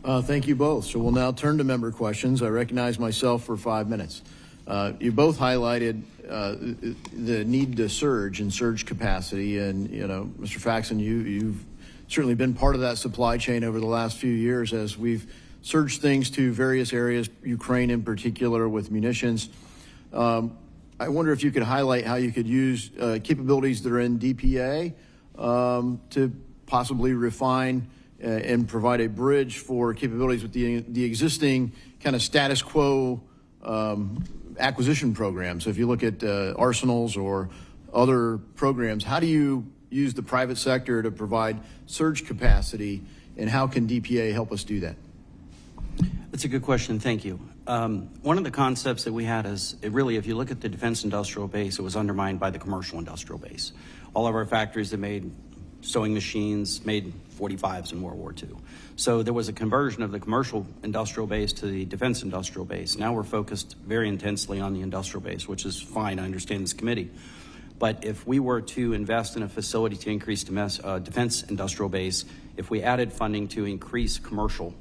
Thank you both. So we'll now turn to member questions. I recognize myself for 5 minutes. You both highlighted the need to surge and surge capacity. And, Mr. Faxon, you've certainly been part of that supply chain over the last few years as we've surged things to various areas, Ukraine in particular with munitions. I wonder if you could highlight how you could use capabilities that are in DPA to possibly refine and provide a bridge for capabilities with the existing kind of status quo acquisition programs. So if you look at arsenals or other programs, how do you use the private sector to provide surge capacity, and how can DPA help us do that? That's a good question. Thank you. One of the concepts that we had is, if you look at the defense industrial base, it was undermined by the commercial industrial base. All of our factories that made sewing machines made 45s in World War II. So there was a conversion of the commercial industrial base to the defense industrial base. Now we're focused very intensely on the industrial base, which is fine. I understand this committee. But if we were to invest in a facility to increase defense industrial base, if we added funding to increase commercial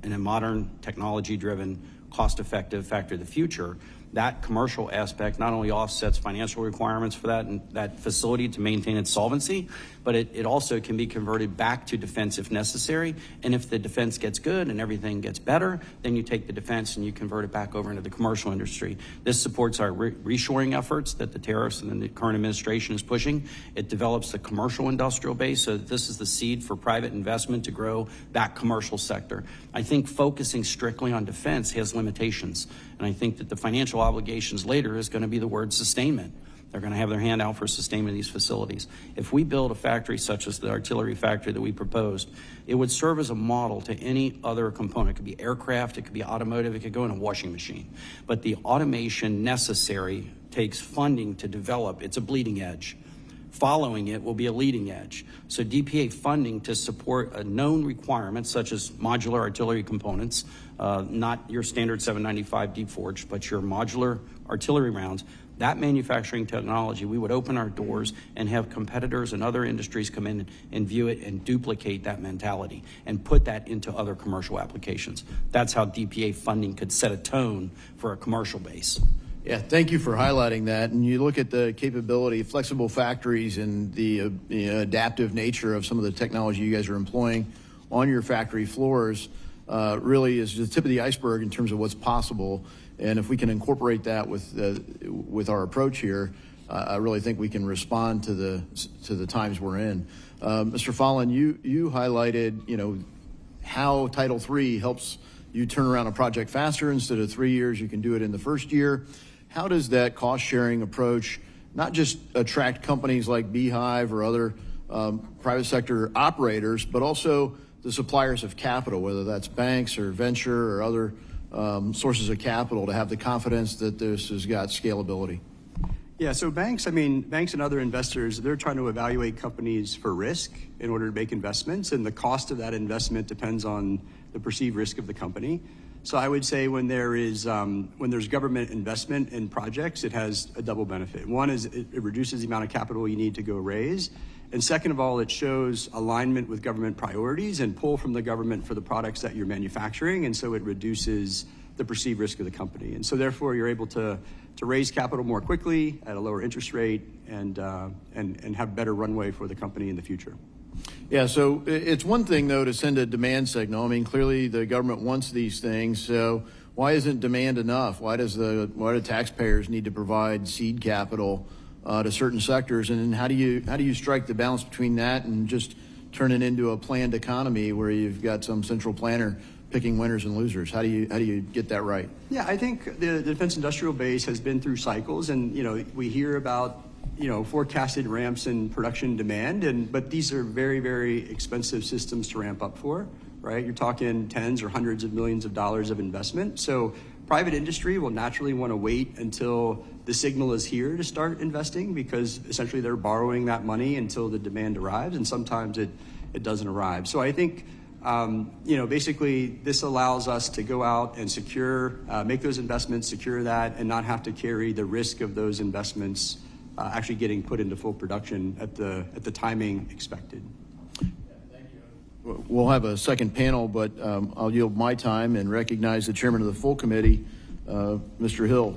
in a modern, technology-driven, cost-effective factory of the future, that commercial aspect not only offsets financial requirements for that facility to maintain its solvency, but it also can be converted back to defense if necessary. And if the defense gets good and everything gets better, then you take the defense and you convert it back over into the commercial industry. This supports our reshoring efforts that the tariffs and the current administration is pushing. It develops the commercial industrial base, so this is the seed for private investment to grow that commercial sector. I think focusing strictly on defense has limitations, and I think that the financial obligations later is going to be the word sustainment. They're going to have their hand out for sustainment of these facilities. If we build a factory such as the artillery factory that we proposed, it would serve as a model to any other component. It could be aircraft, it could be automotive, it could go in a washing machine. But the automation necessary takes funding to develop. It's a bleeding edge. Following it will be a leading edge. So DPA funding to support a known requirement, such as modular artillery components, not your standard 795 deep forged, but your modular artillery rounds, that manufacturing technology, we would open our doors and have competitors and other industries come in and view it and duplicate that mentality and put that into other commercial applications. That's how DPA funding could set a tone for a commercial base. Yeah, thank you for highlighting that. And you look at the capability, flexible factories, and the adaptive nature of some of the technology you guys are employing on your factory floors really is the tip of the iceberg in terms of what's possible. And if we can incorporate that with our approach here, I really think we can respond to the times we're in. Mr. Follen, you highlighted how Title III helps you turn around a project faster. Instead of 3 years, you can do it in the first year. How does that cost-sharing approach not just attract companies like Beehive or other private sector operators, but also the suppliers of capital, whether that's banks or venture or other sources of capital, to have the confidence that this has got scalability? Yeah, so banks and other investors, they're trying to evaluate companies for risk in order to make investments, and the cost of that investment depends on the perceived risk of the company. So I would say when there's government investment in projects, it has a double benefit. One is it reduces the amount of capital you need to go raise. And second of all, it shows alignment with government priorities and pull from the government for the products that you're manufacturing. And so it reduces the perceived risk of the company. And so therefore, you're able to raise capital more quickly at a lower interest rate and have better runway for the company in the future. Yeah, so it's one thing, though, to send a demand signal. I mean, clearly the government wants these things. So why isn't demand enough? Why do taxpayers need to provide seed capital to certain sectors? And then how do you strike the balance between that and just turn it into a planned economy where you've got some central planner picking winners and losers? How do you get that right? Yeah, I think the defense industrial base has been through cycles, and we hear about forecasted ramps in production demand, but these are very, very expensive systems to ramp up for, right? You're talking tens or hundreds of millions of dollars of investment. So private industry will naturally want to wait until the signal is here to start investing, because essentially they're borrowing that money until the demand arrives, and sometimes it doesn't arrive. So I think basically this allows us to go out and make those investments, secure that, and not have to carry the risk of those investments actually getting put into full production at the timing expected. Yeah, thank you. We'll have a second panel, but I'll yield my time and recognize the chairman of the full committee, Mr. Hill.